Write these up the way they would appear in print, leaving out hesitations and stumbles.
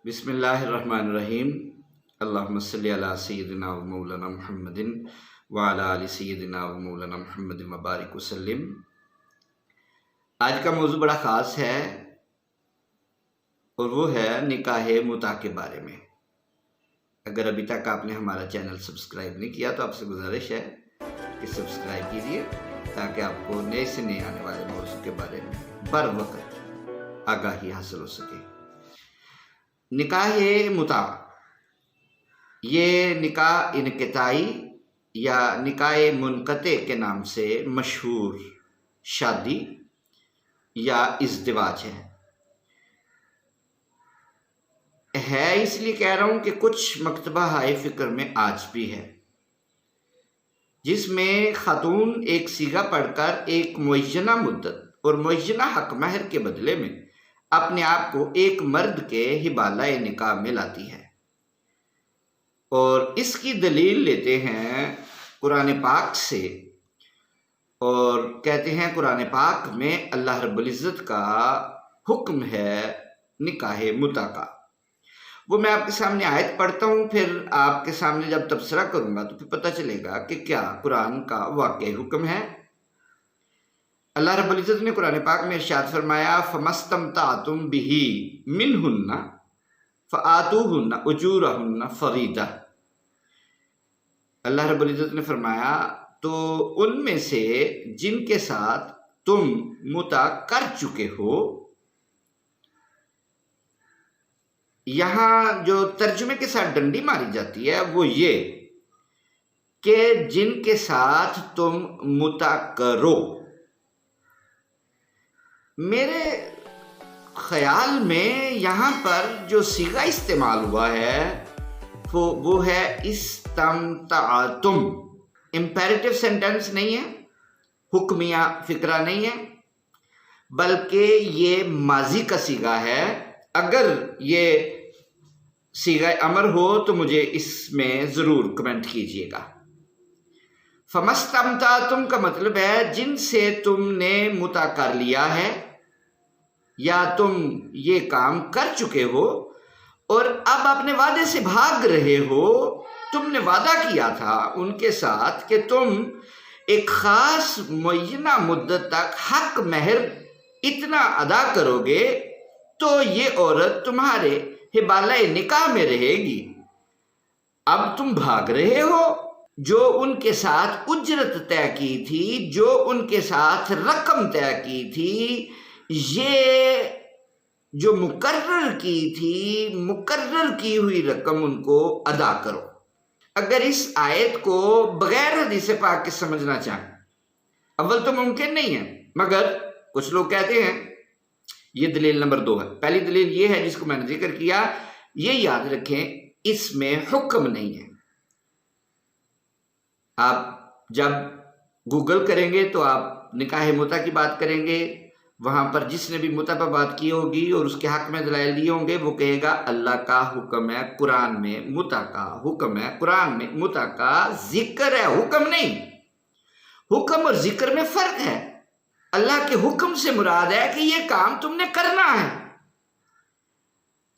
بسم اللہ الرحمن الرحیم۔ اللہم صلی علی سیدنا و مولانا محمد وعلی آل سیدنا و مولانا محمد مبارک وسلم۔ آج کا موضوع بڑا خاص ہے اور وہ ہے نکاح متع کے بارے میں۔ اگر ابھی تک آپ نے ہمارا چینل سبسکرائب نہیں کیا تو آپ سے گزارش ہے کہ سبسکرائب کیجئے تاکہ آپ کو نئے سے نئے آنے والے موضوع کے بارے میں بر وقت آگاہی حاصل ہو سکے۔ نکاح متع یہ نکاح انقطاعی یا نکاح منقطع کے نام سے مشہور شادی یا ازدواج ہے اس لیے کہہ رہا ہوں کہ کچھ مکتبہ ہائے فکر میں آج بھی ہے، جس میں خاتون ایک صیغہ پڑھ کر ایک معینہ مدت اور معینہ حق مہر کے بدلے میں اپنے آپ کو ایک مرد کے حبالہ نکاح میں لاتی ہے، اور اس کی دلیل لیتے ہیں قرآن پاک سے، اور کہتے ہیں قرآن پاک میں اللہ رب العزت کا حکم ہے نکاح متع کا۔ وہ میں آپ کے سامنے آیت پڑھتا ہوں، پھر آپ کے سامنے جب تبصرہ کروں گا تو پھر پتہ چلے گا کہ کیا قرآن کا واقعی حکم ہے۔ اللہ رب العزت نے قرآن پاک میں ارشاد فرمایا فَمَسْتَمْتَعْتُمْ بِهِ مِنْهُنَّ فَآتُوهُنَّ أُجُورَهُنَّ فَرِيضَةً۔ اللہ رب العزت نے فرمایا تو ان میں سے جن کے ساتھ تم متع کر چکے ہو، یہاں جو ترجمے کے ساتھ ڈنڈی ماری جاتی ہے وہ یہ کہ جن کے ساتھ تم متع کرو۔ میرے خیال میں یہاں پر جو صیغہ استعمال ہوا ہے وہ ہے استمتعتم، امپیریٹیو سینٹنس نہیں ہے، حکمیہ فقرہ نہیں ہے، بلکہ یہ ماضی کا صیغہ ہے۔ اگر یہ صیغہ امر ہو تو مجھے اس میں ضرور کمنٹ کیجئے گا۔ فَمَسْتَمْتَعْتُمْ کا مطلب ہے جن سے تم نے متع کر لیا ہے یا تم یہ کام کر چکے ہو اور اب اپنے وعدے سے بھاگ رہے ہو۔ تم نے وعدہ کیا تھا ان کے ساتھ کہ تم ایک خاص معینہ مدت تک حق مہر اتنا ادا کرو گے تو یہ عورت تمہارے حبالہ نکاح میں رہے گی۔ اب تم بھاگ رہے ہو، جو ان کے ساتھ اجرت طے کی تھی، جو ان کے ساتھ رقم طے کی تھی، یہ جو مقرر کی تھی، مقرر کی ہوئی رقم ان کو ادا کرو۔ اگر اس آیت کو بغیر حدیث پاک کے سمجھنا چاہیں، اول تو ممکن نہیں ہے، مگر کچھ لوگ کہتے ہیں یہ دلیل نمبر 2 ہے۔ پہلی دلیل یہ ہے جس کو میں نے ذکر کیا، یہ یاد رکھیں اس میں حکم نہیں ہے۔ آپ جب گوگل کریں گے تو آپ نکاح متع کی بات کریں گے، وہاں پر جس نے بھی متع پر بات کی ہوگی اور اس کے حق میں دلائل دیے ہوں گے وہ کہے گا اللہ کا حکم ہے، قرآن میں متع کا حکم ہے، قرآن میں متع کا ذکر ہے، حکم نہیں۔ حکم اور ذکر میں فرق ہے۔ اللہ کے حکم سے مراد ہے کہ یہ کام تم نے کرنا ہے،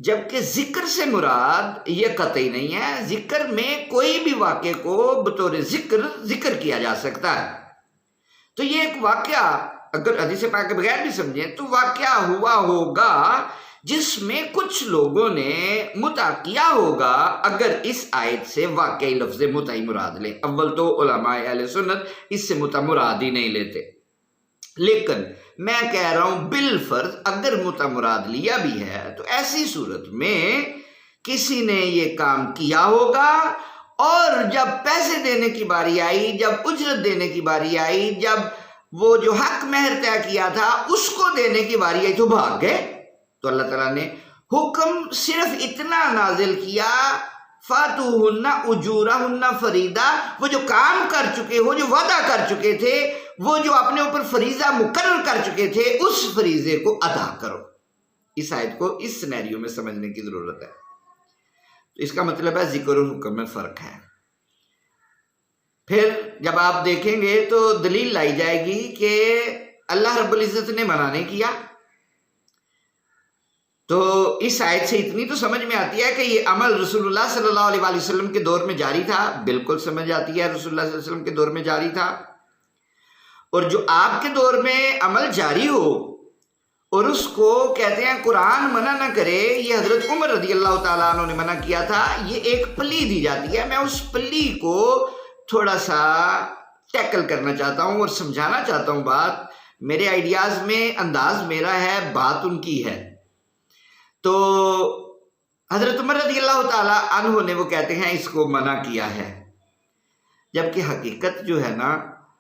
جبکہ ذکر سے مراد یہ قطعی نہیں ہے۔ ذکر میں کوئی بھی واقعے کو بطور ذکر کیا جا سکتا ہے۔ تو یہ ایک واقعہ اگر حدیث پاک کے بغیر بھی سمجھیں تو واقعہ ہوا ہوگا جس میں کچھ لوگوں نے متع کیا ہوگا، اگر اس آیت سے واقعی لفظ متع مراد لیں۔ اول تو علماء اہل سنت اس سے متع مراد ہی نہیں لیتے، لیکن میں کہہ رہا ہوں بالفرض اگر متع مراد لیا بھی ہے تو ایسی صورت میں کسی نے یہ کام کیا ہوگا، اور جب پیسے دینے کی باری آئی، جب اجرت دینے کی باری آئی، جب وہ جو حق مہر طے کیا تھا اس کو دینے کی باری آئی تو بھاگ گئے، تو اللہ تعالیٰ نے حکم صرف اتنا نازل کیا فَآتُوهُنَّ أُجُورَهُنَّ فَرِيضَةً، وہ جو کام کر چکے ہو، جو وعدہ کر چکے تھے، وہ جو اپنے اوپر فریضہ مقرر کر چکے تھے، اس فریضے کو ادا کرو۔ اس آیت کو اس سینیریو میں سمجھنے کی ضرورت ہے۔ اس کا مطلب ہے ذکر اور حکم میں فرق ہے۔ پھر جب آپ دیکھیں گے تو دلیل لائی جائے گی کہ اللہ رب العزت نے منع نہیں کیا، تو اس آیت سے اتنی تو سمجھ میں آتی ہے کہ یہ عمل رسول اللہ صلی اللہ علیہ وآلہ وسلم کے دور میں جاری تھا، بالکل سمجھ آتی ہے، رسول اللہ صلی اللہ علیہ وسلم کے دور میں جاری تھا، اور جو آپ کے دور میں عمل جاری ہو اور اس کو کہتے ہیں قرآن منع نہ کرے، یہ حضرت عمر رضی اللہ تعالیٰ عنہ نے منع کیا تھا، یہ ایک پلی دی جاتی ہے۔ میں اس پلی کو تھوڑا سا ٹیکل کرنا چاہتا ہوں اور سمجھانا چاہتا ہوں بات، میرے آئیڈیاز میں انداز میرا ہے، بات ان کی ہے۔ تو حضرت عمر رضی اللہ تعالیٰ عنہ نے وہ کہتے ہیں اس کو منع کیا ہے، جبکہ حقیقت جو ہے نا،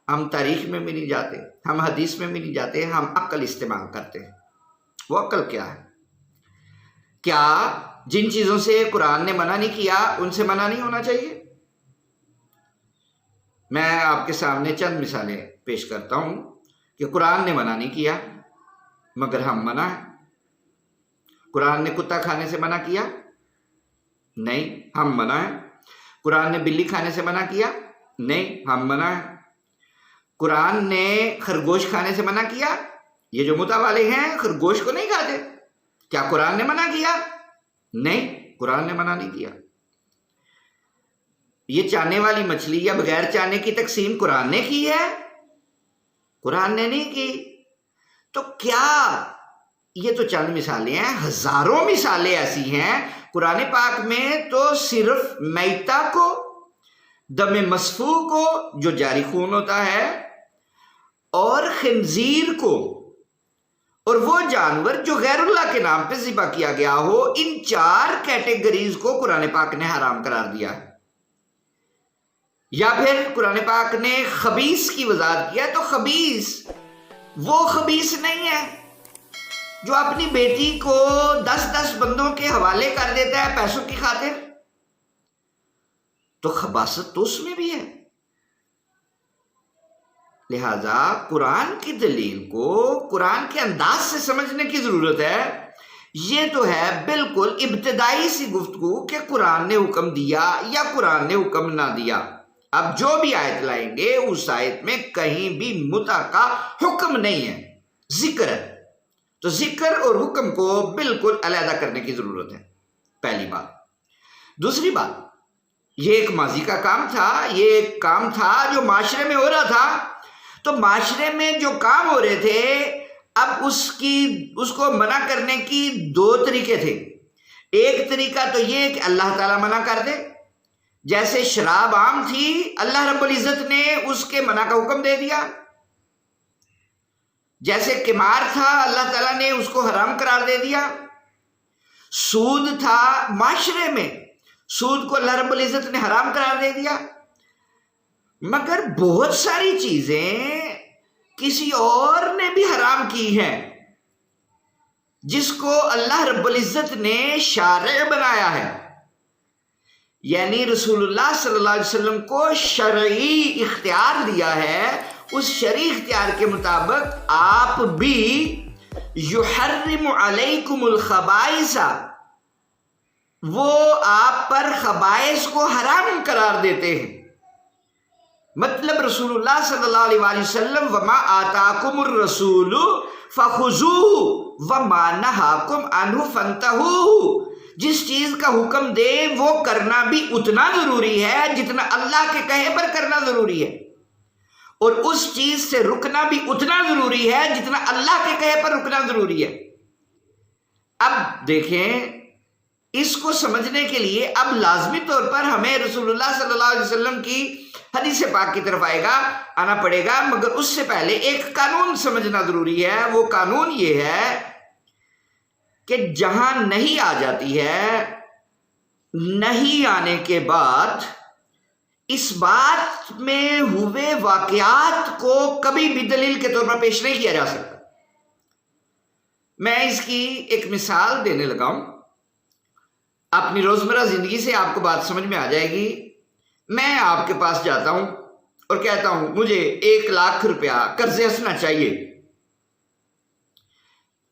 ہم تاریخ میں بھی نہیں جاتے، ہم حدیث میں بھی نہیں جاتے، ہم عقل استعمال کرتے ہیں۔ وہ عقل کیا ہے؟ کیا جن چیزوں سے قرآن نے منع نہیں کیا ان سے منع نہیں ہونا چاہیے؟ میں آپ کے سامنے چند مثالیں پیش کرتا ہوں کہ قرآن نے منع نہیں کیا مگر ہم منع ہیں۔ قرآن نے کتا کھانے سے منع کیا؟ نہیں، ہم منع ہیں۔ قرآن نے بلی کھانے سے منع کیا؟ نہیں، ہم منع ہیں۔ قرآن نے خرگوش کھانے سے منع کیا؟ یہ جو متع والے ہیں خرگوش کو نہیں کھاتے، کیا قرآن نے منع کیا؟ نہیں، قرآن نے منع نہیں کیا۔ یہ چانے والی مچھلی یا بغیر چانے کی تقسیم قرآن نے کی ہے؟ قرآن نے نہیں کی۔ تو کیا یہ تو چند مثالیں ہیں، ہزاروں مثالیں ایسی ہیں قرآن پاک میں، تو صرف میتہ کو، دم مسفوح کو جو جاری خون ہوتا ہے، اور خنزیر کو، اور وہ جانور جو غیر اللہ کے نام پہ ذبح کیا گیا ہو، ان 4 کیٹیگریز کو قرآن پاک نے حرام قرار دیا ہے۔ یا پھر قرآن پاک نے خبیث کی وضاحت کیا، تو خبیث وہ خبیث نہیں ہے جو اپنی بیٹی کو 10 بندوں کے حوالے کر دیتا ہے پیسوں کی خاطر، تو خباثت تو اس میں بھی ہے۔ لہذا قرآن کی دلیل کو قرآن کے انداز سے سمجھنے کی ضرورت ہے۔ یہ تو ہے بالکل ابتدائی سی گفتگو کہ قرآن نے حکم دیا یا قرآن نے حکم نہ دیا۔ اب جو بھی آیت لائیں گے اس آیت میں کہیں بھی متع کا حکم نہیں ہے، ذکر ہے۔ تو ذکر اور حکم کو بالکل علیحدہ کرنے کی ضرورت ہے، پہلی بات۔ دوسری بات، یہ ایک ماضی کا کام تھا، یہ ایک کام تھا جو معاشرے میں ہو رہا تھا، تو معاشرے میں جو کام ہو رہے تھے، اب اس کو منع کرنے کی 2 طریقے تھے۔ ایک طریقہ تو یہ کہ اللہ تعالیٰ منع کر دے، جیسے شراب عام تھی، اللہ رب العزت نے اس کے منع کا حکم دے دیا۔ جیسے قمار تھا، اللہ تعالیٰ نے اس کو حرام قرار دے دیا۔ سود تھا، معاشرے میں سود کو اللہ رب العزت نے حرام قرار دے دیا۔ مگر بہت ساری چیزیں کسی اور نے بھی حرام کی ہیں، جس کو اللہ رب العزت نے شارع بنایا ہے، یعنی رسول اللہ صلی اللہ علیہ وسلم کو شرعی اختیار دیا ہے۔ اس شرعی اختیار کے مطابق آپ بھی یحرم علیکم الخبائث، وہ آپ پر خبائث کو حرام قرار دیتے ہیں۔ مطلب رسول اللہ صلی اللہ علیہ وآلہ وسلم وما آتاکم الرسول فخذوہ وما نہاکم عنہ فانتہوہ، جس چیز کا حکم دے وہ کرنا بھی اتنا ضروری ہے جتنا اللہ کے کہے پر کرنا ضروری ہے، اور اس چیز سے رکنا بھی اتنا ضروری ہے جتنا اللہ کے کہے پر رکنا ضروری ہے۔ اب دیکھیں، اس کو سمجھنے کے لیے اب لازمی طور پر ہمیں رسول اللہ صلی اللہ علیہ وسلم کی حدیث پاک کی طرف آنا پڑے گا، مگر اس سے پہلے ایک قانون سمجھنا ضروری ہے۔ وہ قانون یہ ہے کہ جہاں نہیں آ جاتی ہے، نہیں آنے کے بعد اس بات میں ہوئے واقعات کو کبھی بھی دلیل کے طور پر پیش نہیں کیا جا سکتا۔ میں اس کی ایک مثال دینے لگا ہوں، اپنی روزمرہ زندگی سے آپ کو بات سمجھ میں آ جائے گی۔ میں آپ کے پاس جاتا ہوں اور کہتا ہوں مجھے 1 لاکھ روپیہ قرض حسنہ چاہیے،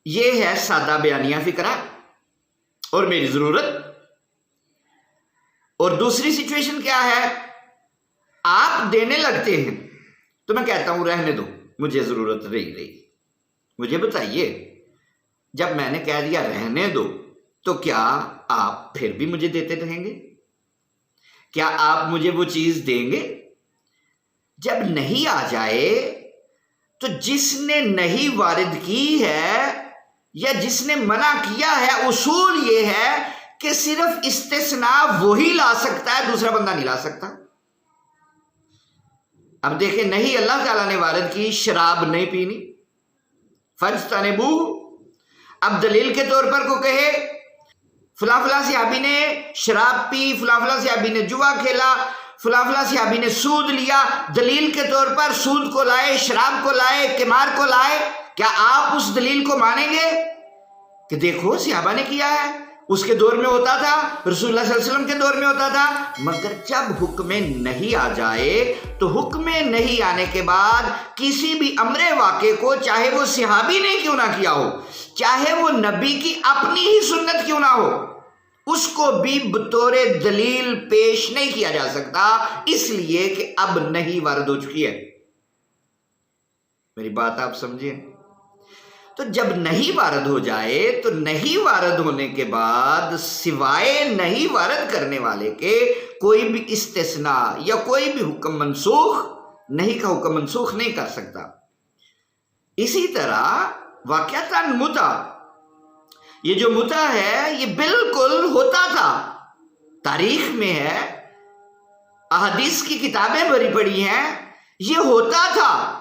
یہ ہے سادہ بیانیہ فکرہ اور میری ضرورت۔ اور دوسری سچویشن کیا ہے؟ آپ دینے لگتے ہیں تو میں کہتا ہوں رہنے دو، مجھے ضرورت نہیں رہی، مجھے بتائیے جب میں نے کہہ دیا رہنے دو تو کیا آپ پھر بھی مجھے دیتے رہیں گے؟ کیا آپ مجھے وہ چیز دیں گے؟ جب نہیں آ جائے تو جس نے نہیں وارد کی ہے یا جس نے منع کیا ہے، اصول یہ ہے کہ صرف استثناء وہی لا سکتا ہے، دوسرا بندہ نہیں لا سکتا۔ اب دیکھیں، نہیں اللہ تعالیٰ نے وارد کی شراب نہیں پینی، فَاجْتَنِبُوهُ۔ اب دلیل کے طور پر کو کہے فلاں فلاں صحابی نے شراب پی، فلاں فلاں صحابی نے جوا کھیلا، فلاں فلاں صحابی نے سود لیا، دلیل کے طور پر سود کو لائے، شراب کو لائے، قمار کو لائے، کیا آپ اس دلیل کو مانیں گے کہ دیکھو صحابہ نے کیا ہے، اس کے دور میں ہوتا تھا، رسول اللہ صلی اللہ علیہ وسلم کے دور میں ہوتا تھا؟ مگر جب حکم نہیں آ جائے تو حکم نہیں آنے کے بعد کسی بھی امر واقع کو، چاہے وہ صحابی نے کیوں نہ کیا ہو، چاہے وہ نبی کی اپنی ہی سنت کیوں نہ ہو، اس کو بھی بطور دلیل پیش نہیں کیا جا سکتا، اس لیے کہ اب نہیں وارد ہو چکی ہے۔ میری بات آپ سمجھیں؟ تو جب نہیں وارد ہو جائے تو نہیں وارد ہونے کے بعد سوائے نہیں وارد کرنے والے کے کوئی بھی استثناء یا کوئی بھی حکم منسوخ، نہیں کا حکم منسوخ نہیں کر سکتا۔ اسی طرح واقعتاً متع، یہ جو متع ہے یہ بالکل ہوتا تھا، تاریخ میں ہے، احادیث کی کتابیں بھری پڑی ہیں، یہ ہوتا تھا۔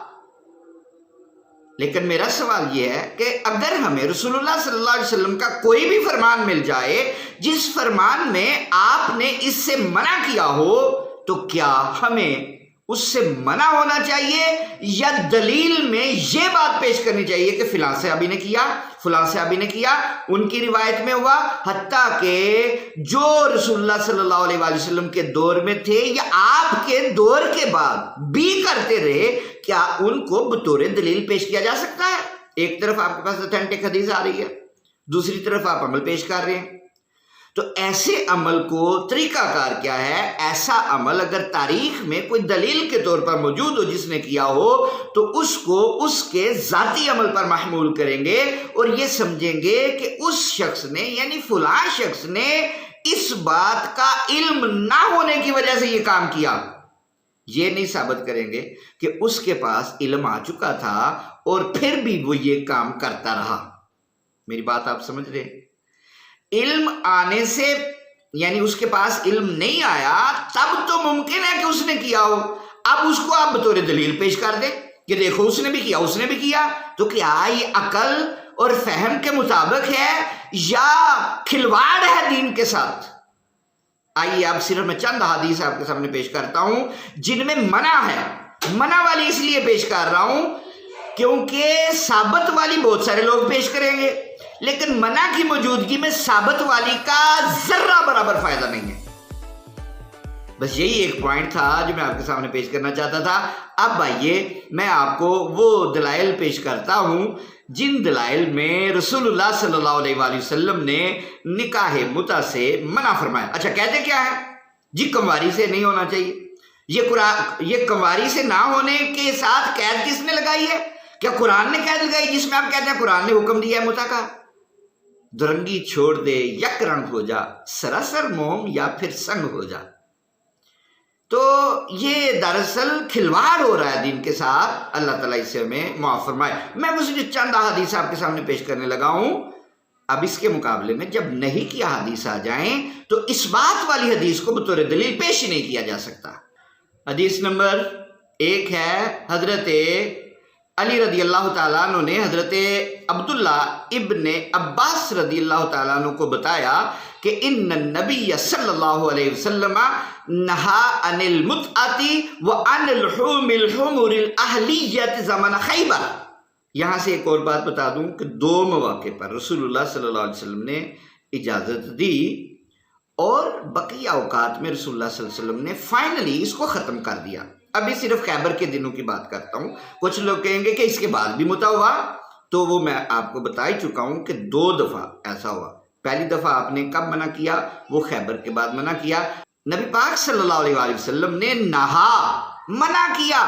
لیکن میرا سوال یہ ہے کہ اگر ہمیں رسول اللہ صلی اللہ علیہ وسلم کا کوئی بھی فرمان مل جائے جس فرمان میں آپ نے اس سے منع کیا ہو، تو کیا ہمیں اس سے منع ہونا چاہیے یا دلیل میں یہ بات پیش کرنی چاہیے کہ فلاں صحابی نے کیا، فلاں صحابی نے کیا، ان کی روایت میں ہوا، حتیٰ کہ جو رسول اللہ صلی اللہ علیہ وآلہ وسلم کے دور میں تھے یا آپ کے دور کے بعد بھی کرتے رہے، کیا ان کو بطور دلیل پیش کیا جا سکتا ہے؟ ایک طرف آپ کے پاس اتھینٹک حدیث آ رہی ہے، دوسری طرف آپ عمل پیش کر رہے ہیں، تو ایسے عمل کو طریقہ کار کیا ہے؟ ایسا عمل اگر تاریخ میں کوئی دلیل کے طور پر موجود ہو جس نے کیا ہو تو اس کو اس کے ذاتی عمل پر محمول کریں گے اور یہ سمجھیں گے کہ اس شخص نے، یعنی فلاں شخص نے اس بات کا علم نہ ہونے کی وجہ سے یہ کام کیا۔ یہ نہیں ثابت کریں گے کہ اس کے پاس علم آ چکا تھا اور پھر بھی وہ یہ کام کرتا رہا۔ میری بات آپ سمجھ رہے ہیں؟ علم آنے سے، یعنی اس کے پاس علم نہیں آیا تب تو ممکن ہے کہ اس نے کیا ہو، اب اس کو آپ بطور دلیل پیش کر دیں کہ دیکھو اس نے بھی کیا، اس نے بھی کیا، تو کیا یہ عقل اور فہم کے مطابق ہے یا کھلواڑ ہے دین کے ساتھ؟ آئیے اب صرف میں چند حدیث آپ کے سامنے پیش کرتا ہوں جن میں منع ہے۔ منع والی اس لیے پیش کر رہا ہوں کیونکہ ثابت والی بہت سارے لوگ پیش کریں گے، لیکن منع کی موجودگی میں ثابت والی کا ذرہ برابر فائدہ نہیں ہے۔ بس یہی ایک پوائنٹ تھا جو میں آپ کے سامنے پیش کرنا چاہتا تھا۔ اب آئیے میں آپ کو وہ دلائل پیش کرتا ہوں جن دلائل میں رسول اللہ صلی اللہ علیہ وآلہ وسلم نے نکاح متع سے منع فرمایا۔ اچھا، کہتے کیا ہے؟ جی کنواری سے نہیں ہونا چاہیے۔ یہ کنواری سے نہ ہونے کے ساتھ قید کس نے لگائی ہے؟ کیا قرآن نے قید لگائی جس میں آپ کہتے ہیں قرآن نے حکم دیا ہے متع کا؟ درنگی چھوڑ دے، یک رنگ ہو جا، سراسر موم یا پھر سنگ ہو جا۔ تو یہ دراصل کھلواڑ ہو رہا ہے دین کے ساتھ، اللہ تعالیٰ اسے ہمیں معاف فرمائے۔ میں بس جو چند حدیث آپ کے سامنے پیش کرنے لگا ہوں، اب اس کے مقابلے میں جب نہیں کیا حدیث آ جائیں تو اس بات والی حدیث کو بطور دلیل پیش ہی نہیں کیا جا سکتا۔ حدیث نمبر 1 ہے، حضرت علی رضی اللہ تعالیٰ عنہ نے حضرت عبداللہ ابن عباس رضی اللہ تعالیٰ عنہ کو بتایا کہ ان النبی صلی اللہ علیہ وسلم نہا عن المتعۃ وعن لحوم الحمر الاہلیۃ زمن خیبر۔ یہاں سے ایک اور بات بتا دوں کہ 2 مواقع پر رسول اللہ صلی اللہ علیہ وسلم نے اجازت دی اور بقیہ اوقات میں رسول اللہ صلی اللہ علیہ وسلم نے فائنلی اس کو ختم کر دیا۔ ابھی صرف خیبر کے دنوں کی بات کرتا ہوں۔ کچھ لوگ کہیں گے کہ اس کے بعد بھی متع ہوا، تو وہ میں آپ کو بتا ہی چکا ہوں کہ 2 دفعہ ایسا ہوا۔ پہلی دفعہ آپ نے کب منع کیا؟ وہ خیبر کے بعد منع کیا۔ نبی پاک صلی اللہ علیہ وآلہ وسلم نے نہا، منع کیا،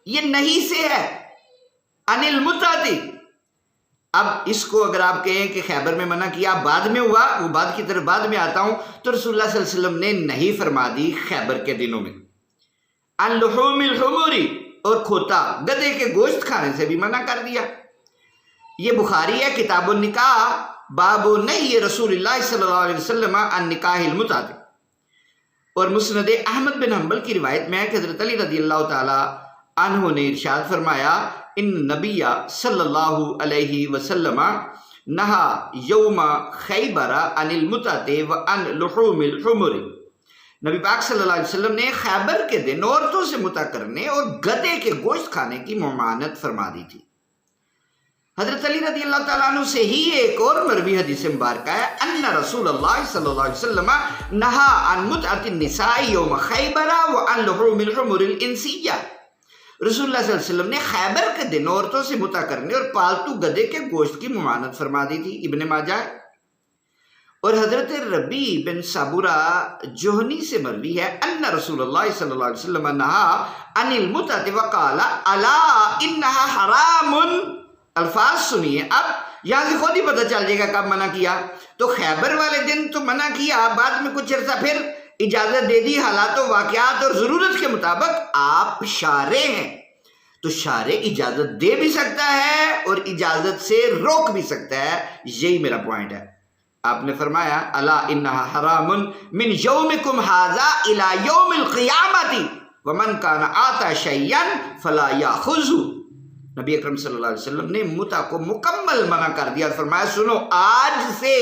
یہ نہیں سے ہے، عن المتعۃ، اب اس کو اگر آپ کہیں کہ خیبر میں منع کیا بعد میں ہوا، وہ بعد کی طرف بعد میں آتا ہوں، تو رسول اللہ صلی اللہ علیہ وسلم نے نہیں فرما دی خیبر کے دنوں میں۔ عن لحوم الحمر، اور کھوتا گدھے کے گوشت کھانے سے بھی منع کر دیا۔ یہ بخاری ہے کتاب النکاح، باب نہی رسول اللہ صلی اللہ علیہ وسلم عن نکاح المتعہ۔ اور مسند احمد بن حنبل کی روایت میں ہے کہ حضرت علی رضی اللہ تعالی عنہ نے ارشاد فرمایا، ان نبی صلی اللہ علیہ وسلم نہا یوم خیبر عن المتعہ وعن لحوم الحمر۔ نبی پاک صلی اللہ علیہ وسلم نے خیبر کے دن عورتوں سے متع کرنے اور گدھے کے گوشت کھانے کی ممانعت فرما دی تھی۔ حضرت علی رضی اللہ تعالیٰ عنہ سے ہی ایک اور مروی حدیث مبارکہ ہے، ان رسول اللہ صلی اللہ علیہ وسلم نہا عن متعۃ النساء یوم خیبر وعن لحوم الحمر الانسیہ۔ رسول اللہ صلی اللہ علیہ وسلم نے خیبر کے دن عورتوں سے متع کرنے اور پالتو گدھے کے گوشت کی ممانعت فرما دی تھی، ابن ماجہ۔ اور حضرت ربیع بن سابورہ جوہنی سے مروی ہے، ان رسول اللہ صلی اللہ علیہ وسلم نہا عن المتعۃ وقال الا انہا حرام۔ الفاظ سنیے، اب یہاں سے خود ہی پتہ چل جائے گا کب منع کیا۔ تو خیبر والے دن تو منع کیا، بعد میں کچھ عرصہ پھر اجازت دے دی، حالات و واقعات اور ضرورت کے مطابق آپ شارع ہیں، تو شارع اجازت دے بھی سکتا ہے اور اجازت سے روک بھی سکتا ہے، یہی میرا پوائنٹ ہے۔ آپ نے فرمایا الا انہا حرام من یومکم ھذا الی یوم القیامۃ ومن کان آتی شیئا فلا یاخذہ۔ نبی اکرم صلی اللہ علیہ وسلم نے متع کو مکمل منع کر دیا، فرمایا سنو آج سے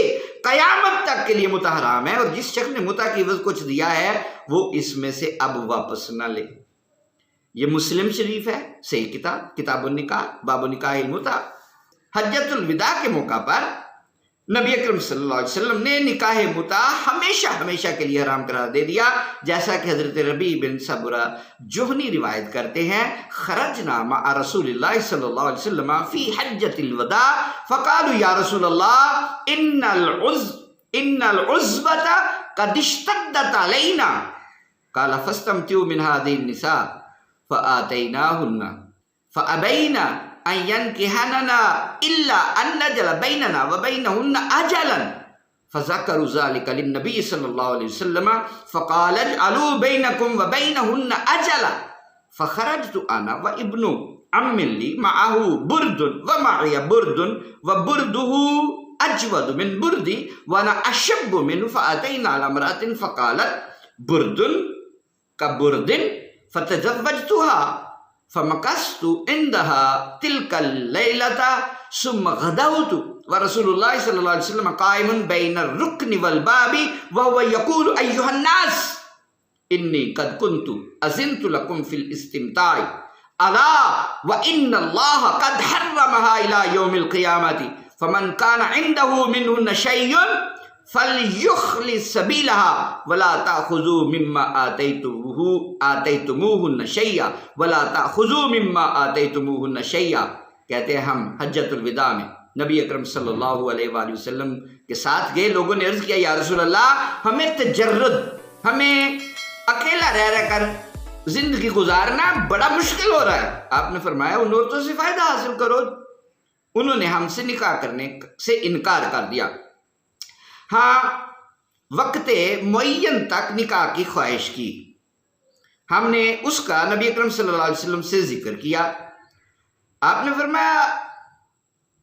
قیامت تک کے لیے متع حرام ہے، اور جس شخص نے متع کی عوض کچھ دیا ہے وہ اس میں سے اب واپس نہ لے۔ یہ مسلم شریف ہے، صحیح کتاب، کتاب النکاح، باب نکاح المتع۔ حجۃ الوداع کے موقع پر نبی اکرم صلی اللہ علیہ وسلم نے نکاح متع ہمیشہ ہمیشہ کے لیے حرام قرار دے دیا، جیسا کہ حضرت ربیع بن سابورہ جوہنی روایت کرتے ہیں، خرجنا مع رسول اللہ صلی اللہ علیہ وسلم فی حجۃ الوداع فقالوا یا رسول اللہ ان العزبۃ قد اشتدت علینا، قال فاستمتعوا من هذه النساء فآتیناہن فابین ان ينكحننا الا ان نجل بيننا وبينهن اجلا فذكروا ذلك للنبي صلى الله عليه وسلم فقال اجعلوا بينكم وبينهن اجلا فخرجت انا وابن عم لي معه برد ومعي برد وبرده اجود من بردي وانا اشب منه فاتينا على امرأة فقالت برد كبرد فتزوجتها فمكثت عندها تلك الليلة ثم غدوت ورسول الله صلى الله عليه وسلم قائم بين الركن والباب وهو يقول أيها الناس إني قد كنت أذنت لكم في الاستمتاع ألا وإن الله قد حرمها إلى يوم القيامة فمن كان عنده منهن شيء فَلْيُخْلِصْ سَبِيلَهَا وَلَا تَأْخُذُوا مِمَّا آتَيْتُمُوهُنَّ شَيْئًا وَلَا تَأْخُذُوا مِمَّا آتَيْتُمُوهُنَّ شَيْئًا۔ کہتے ہیں ہم حجۃ الوداع میں نبی اکرم صلی اللہ علیہ وآلہ وسلم کے ساتھ گئے، لوگوں نے عرض کیا یا رسول اللہ ہمیں تجرد، ہمیں اکیلا رہ کر زندگی گزارنا بڑا مشکل ہو رہا ہے۔ آپ نے فرمایا ان عورتوں سے فائدہ حاصل کرو۔ انہوں نے ہم سے نکاح کرنے سے انکار کر دیا۔ ہاں وقت معین تک نکاح کی خواہش کی، ہم نے اس کا نبی اکرم صلی اللہ علیہ وسلم سے ذکر کیا، آپ نے فرمایا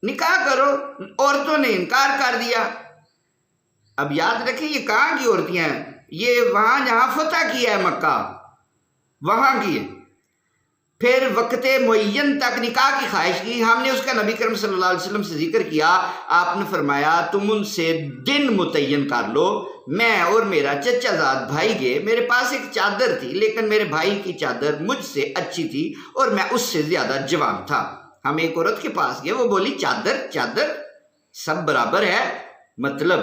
نکاح کرو، عورتوں نے انکار کر دیا۔ اب یاد رکھیں یہ کہاں کی عورتیں ہیں، یہ وہاں جہاں فتح کیا ہے مکہ وہاں کی ہے۔ پھر وقت معین تک نکاح کی خواہش کی، ہم نے اس کا نبی کرم صلی اللہ علیہ وسلم سے ذکر کیا، آپ نے فرمایا تم ان سے دن متعین کر لو، میں اور میرا چچا زاد بھائی گئے، میرے پاس ایک چادر تھی لیکن میرے بھائی کی چادر مجھ سے اچھی تھی اور میں اس سے زیادہ جوان تھا۔ ہم ایک عورت کے پاس گئے، وہ بولی چادر چادر سب برابر ہے، مطلب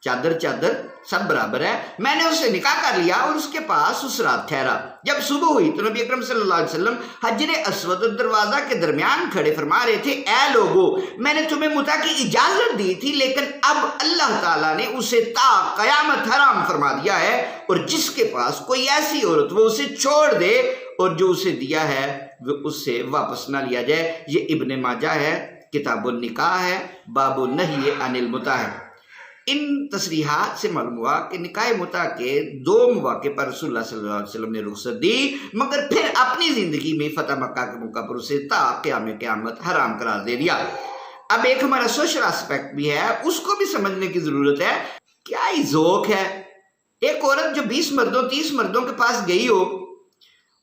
چادر چادر سب برابر ہے۔ میں نے اس سے نکاح کر لیا اور اس کے پاس اس رات ٹھہرا۔ جب صبح ہوئی تو نبی اکرم صلی اللہ علیہ وسلم حجر اسود اور دروازہ کے درمیان کھڑے فرما رہے تھے، اے لوگو میں نے تمہیں متع کی اجازت دی تھی لیکن اب اللہ تعالیٰ نے اسے تا قیامت حرام فرما دیا ہے، اور جس کے پاس کوئی ایسی عورت وہ اسے چھوڑ دے اور جو اسے دیا ہے وہ اس سے واپس نہ لیا جائے۔ یہ ابن ماجہ ہے کتاب النکاح ہے، باب النہی عن المتع ہے۔ ان تصریحات سے معلوم ہوا کہ نکاح متع کے 2 مواقع پر رسول اللہ صلی اللہ علیہ وسلم نے رخصت دی، مگر پھر اپنی زندگی میں فتح مکہ کے موقع پر اسے تا قیام قیامت حرام قرار دے دیا۔ اب ایک ہمارا سوشل اسپیکٹ بھی ہے، اس کو بھی سمجھنے کی ضرورت ہے۔ کیا ہی ذوق ہے، ایک عورت جو 20 مردوں 30 مردوں کے پاس گئی ہو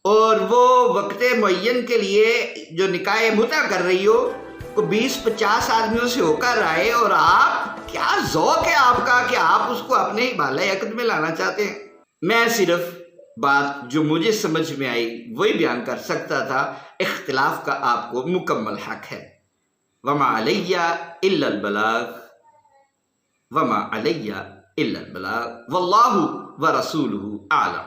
اور وہ وقت معین کے لیے جو نکاح متع کر رہی ہو، کو 20-50 آدمیوں سے ہو کر آئے، اور آپ کیا ذوق ہے آپ کا کہ آپ اس کو اپنے ہی بالۂ عقد میں لانا چاہتے ہیں۔ میں صرف بات جو مجھے سمجھ میں آئی وہی بیان کر سکتا تھا، اختلاف کا آپ کو مکمل حق ہے۔ وما علیہ الا البلاغ، وما علیہ الا البلاغ، واللہ ورسولہ اعلم۔